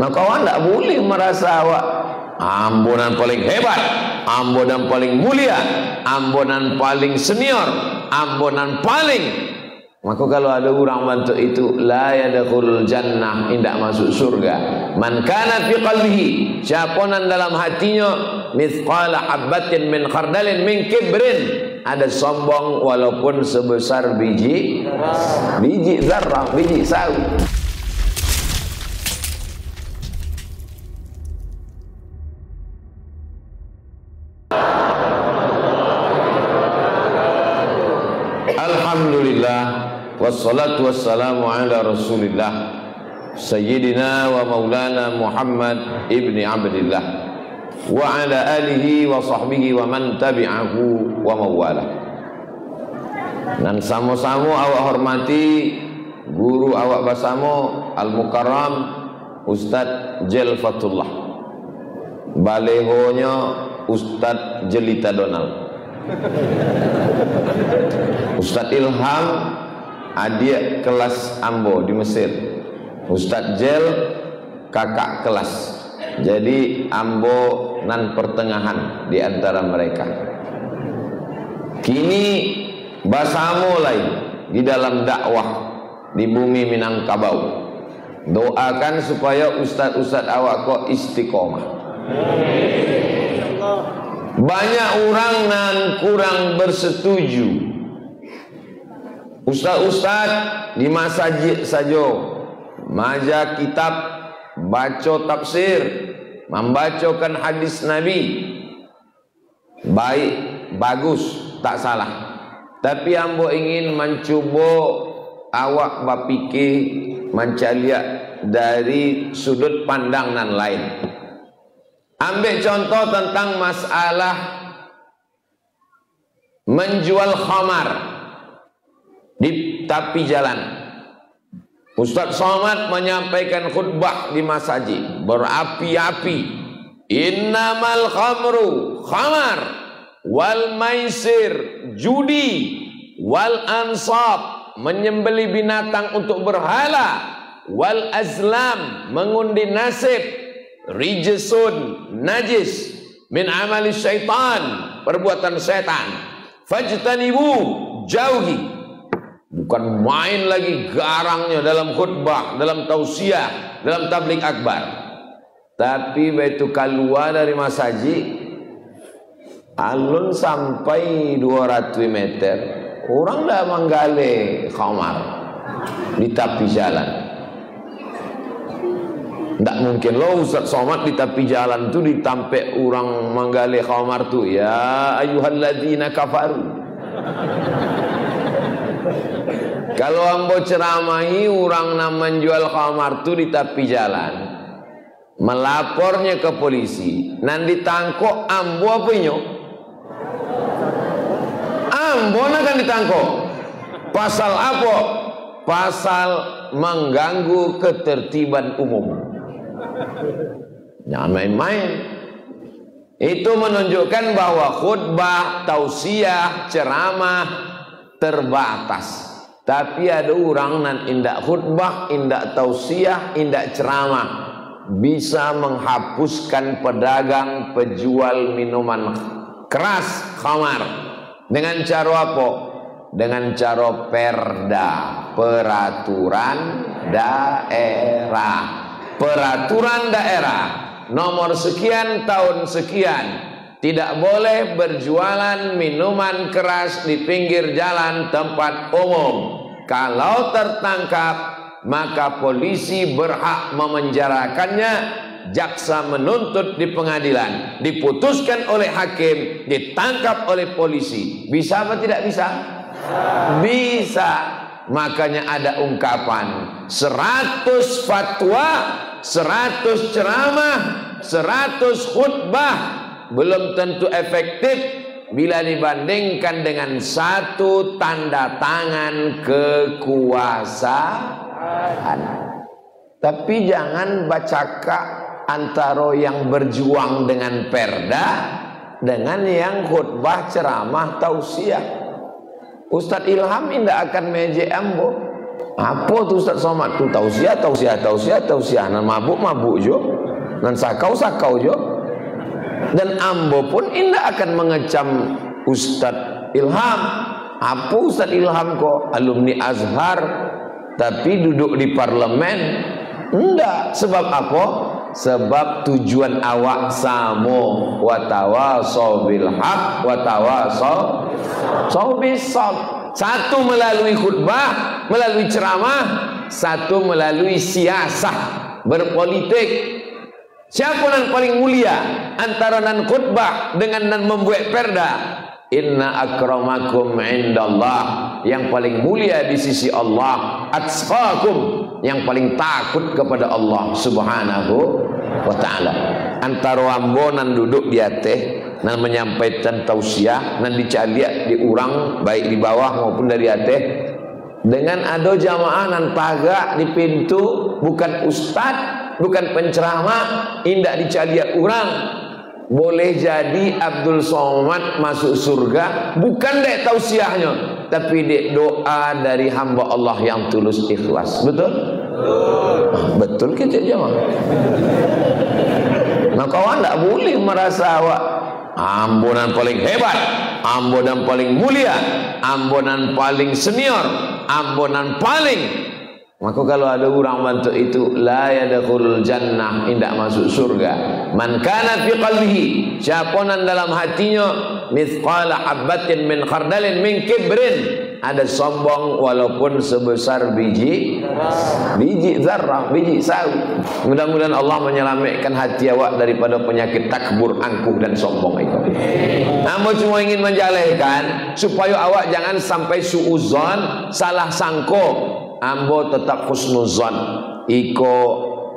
Maka awak tidak boleh merasa awak ambunan paling hebat, ambunan paling mulia, ambunan paling senior, ambunan paling. Maka kalau ada orang bantu itu, la yadkhulul jannah, tidak masuk surga. Man kana fi qalbihi, siapa yang dalam hatinya mithqala habatin min khardalin min kibrin, ada sombong walaupun sebesar biji zarrah, biji sawi. Alhamdulillah, wassalatu wassalamu ala rasulillah Sayyidina wa maulana Muhammad ibni Abdillah wa ala alihi wa sahbihi wa man tabi'ahu wa mawala. Dan sama-sama awak hormati guru awak basamo Al-Mukarram Ustaz Jelfatullah, balehonya Ustaz Jelita Donald, Ustaz Ilham adik kelas Ambo di Mesir, Ustaz Jel kakak kelas. Jadi Ambo nan pertengahan di antara mereka. Kini basamo lain di dalam dakwah di bumi Minangkabau. Doakan supaya ustaz-ustaz awak kok istiqomah. Banyak orang nan kurang bersetuju. Ustaz-ustaz di masjid saja maja kitab, baca tafsir, membacakan hadis Nabi, baik, bagus, tak salah. Tapi ambo ingin mencuba awak berfikir mencari dari sudut pandang nan lain. Ambil contoh tentang masalah menjual khamar di tepi jalan. Ustaz Somad menyampaikan khutbah di masjid berapi-api. Innamal khamru khamar wal maisir judi wal ansab menyembeli binatang untuk berhala wal azlam mengundi nasib rijesun najis min amali syaitan perbuatan syaitan fajtanibu jauhi. Bukan main lagi garangnya dalam khutbah, dalam tausiah, dalam tabligh akbar. Tapi begitu keluar dari masjid, alun sampai 200 meter, orang dah menggali khamar di tepi jalan. Tak mungkin loh Ustaz Somad di tepi jalan tu ditampek orang menggali khamar tu. Ya ayyuhalladzina kafaru. Kalau ambo ceramahi orang nak menjual khamar tu di tepi jalan, melapornya ke polisi, nan ditangkok ambo apa inyo? Ambo nak kan ditangkok. Pasal apa? Pasal mengganggu ketertiban umum. Jangan main-main. Itu menunjukkan bahwa khutbah, tausiah, ceramah terbatas. Tapi ada orang nan indak khutbah, indak tausiah, indak ceramah, bisa menghapuskan pedagang penjual minuman keras khamar. Dengan cara apa? Dengan cara perda, peraturan daerah. Peraturan daerah nomor sekian tahun sekian, tidak boleh berjualan minuman keras di pinggir jalan tempat umum. Kalau tertangkap, maka polisi berhak memenjarakannya. Jaksa menuntut di pengadilan, diputuskan oleh hakim, ditangkap oleh polisi. Bisa apa tidak bisa? Bisa. Makanya ada ungkapan 100 fatwa, 100 ceramah, 100 khutbah belum tentu efektif bila dibandingkan dengan 1 tanda tangan kekuasaan. Tapi jangan bacakan antara yang berjuang dengan perda dengan yang khutbah ceramah tausiah. Ustaz Ilham tidak akan mejek ambo. Apa tu Ustaz Somad tu? Tausiah nan mabuk jo, nan sakau jo. Dan ambo pun indah akan mengecam Ustaz Ilham. Apa Ustaz Ilham kok alumni Azhar tapi duduk di parlemen? Enggak. Sebab apa? Sebab tujuan awak samo, wa tawasau bil haq wa tawasau bis sabr. Satu melalui khutbah, melalui ceramah, satu melalui siasah, berpolitik. Siapa yang paling mulia antara nan khutbah dengan nan membuat perda? Inna akramakum indallah, yang paling mulia di sisi Allah, atqakum, yang paling takut kepada Allah Subhanahu wa taala. Antara ambo nan duduk di atas nan menyampaikan tausiah nan dicaliak di urang baik di bawah maupun dari atas, dengan ada jamaah nan tagak di pintu, bukan ustaz, bukan penceramah, indak dicaliak urang. Boleh jadi Abdul Somad masuk surga bukan dek tausiahnya, tapi dek doa dari hamba Allah yang tulus ikhlas. Betul? Betul kita jemaah. Nah kawan tak boleh merasa awak ambunan paling hebat, ambunan paling mulia, ambunan paling senior, ambunan paling. Maka kalau ada orang bantu itu, la yadkhulul jannah, indak masuk surga. Man kana fi qalbihi, siapa nan dalam hatinya mithqala habatin min khardalin min kibrin, ada sombong walaupun sebesar biji zarrah, biji sawi. Mudah-mudahan Allah menyelamatkan hati awak daripada penyakit takbur, angkuh dan sombong itu. Ambo cuma ingin menjalihkan supaya awak jangan sampai suuzon, salah sangko. Ambo tetap husnuzon, iko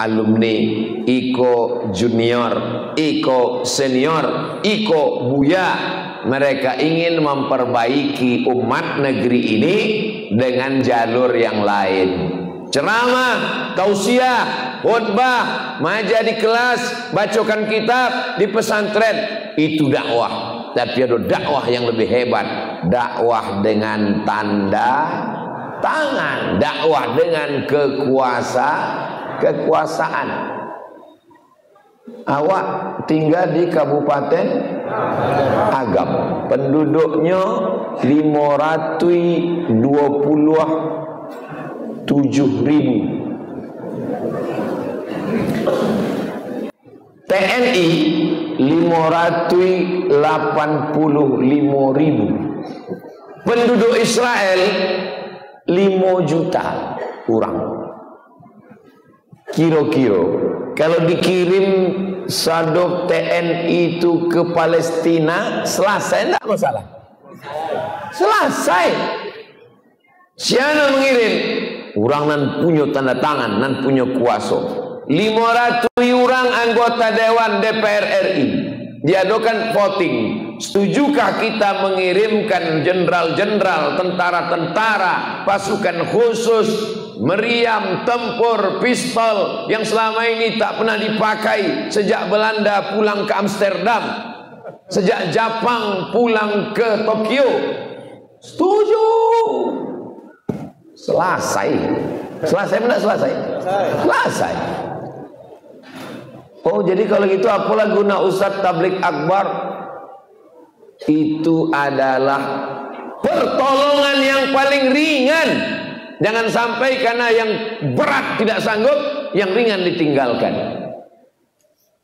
alumni, iko junior, iko senior, iko buya. Mereka ingin memperbaiki umat negeri ini dengan jalur yang lain. Ceramah, tausiah, khutbah, maja di kelas, bacakan kitab di pesantren, itu dakwah. Tapi ada dakwah yang lebih hebat, dakwah dengan tanda tangan, dakwah dengan kekuasaan. Awak tinggal di Kabupaten Agam, penduduknya 527.000. TNI 585.000. Penduduk Israel 5 juta orang. Kira-kira kalau dikirim sadok TNI itu ke Palestina, selesai enggak masalah? Selesai. Siapa mengirim? Orang nan punya tanda tangan, nan punya kuasa. 500 orang anggota Dewan DPR RI diadakan voting. Setujukah kita mengirimkan jenderal-jenderal, tentara-tentara, pasukan khusus, meriam, tempur, pistol yang selama ini tak pernah dipakai sejak Belanda pulang ke Amsterdam, sejak Jepang pulang ke Tokyo? Setuju. Selesai. Selesai benar selesai? Selesai. Oh, jadi kalau gitu apalah guna Ustadz tablik akbar? Itu adalah pertolongan yang paling ringan. Jangan sampai karena yang berat tidak sanggup, yang ringan ditinggalkan.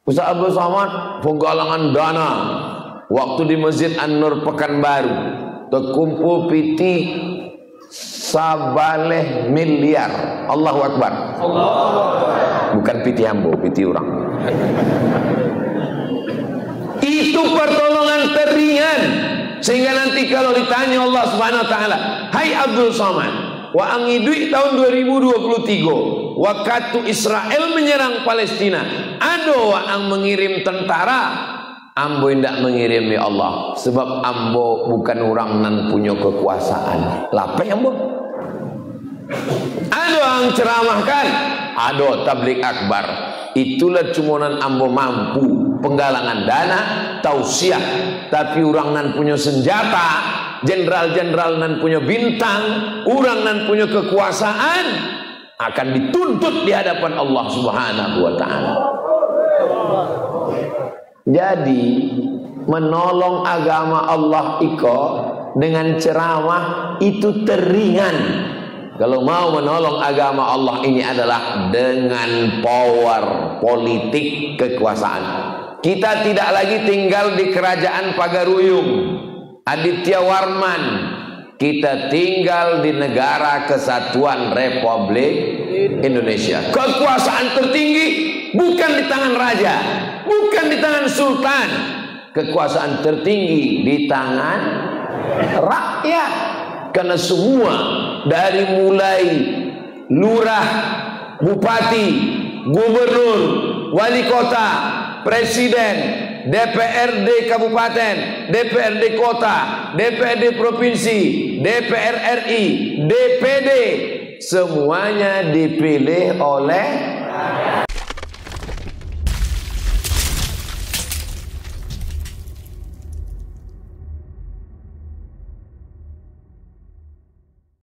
Ustaz Abdul Somad penggalangan dana waktu di Masjid An-Nur Pekanbaru, terkumpul piti sabaleh miliar. Allahu Akbar. Bukan piti ambo, piti orang. Itu pertolongan teringan, sehingga nanti kalau ditanya Allah Subhanahu wa taala, "Hai Abdul Somad, wa angidui tahun 2023 waktu Israel menyerang Palestina, ada yang mengirim tentara, ambo tidak mengirim ya Allah, sebab ambo bukan orang nan punya kekuasaan." Lapai ambo? Ada yang ceramahkan, ada tablik akbar. Itulah cumanan ambo mampu penggalangan dana, tausiah. Tapi orang nan punya senjata, jenderal-jenderal nan punya bintang, orang nan punya kekuasaan akan dituntut di hadapan Allah Subhanahu wa taala. Jadi menolong agama Allah iko dengan ceramah itu teringan. Kalau mau menolong agama Allah ini adalah dengan power politik kekuasaan. Kita tidak lagi tinggal di kerajaan Pagaruyung, Aditya Warman. Kita tinggal di negara kesatuan Republik Indonesia. Kekuasaan tertinggi bukan di tangan raja, bukan di tangan sultan. Kekuasaan tertinggi di tangan rakyat. Karena semua dari mulai lurah, bupati, gubernur, wali kota, presiden, DPRD kabupaten, DPRD kota, DPRD provinsi, DPR RI, DPD, semuanya dipilih oleh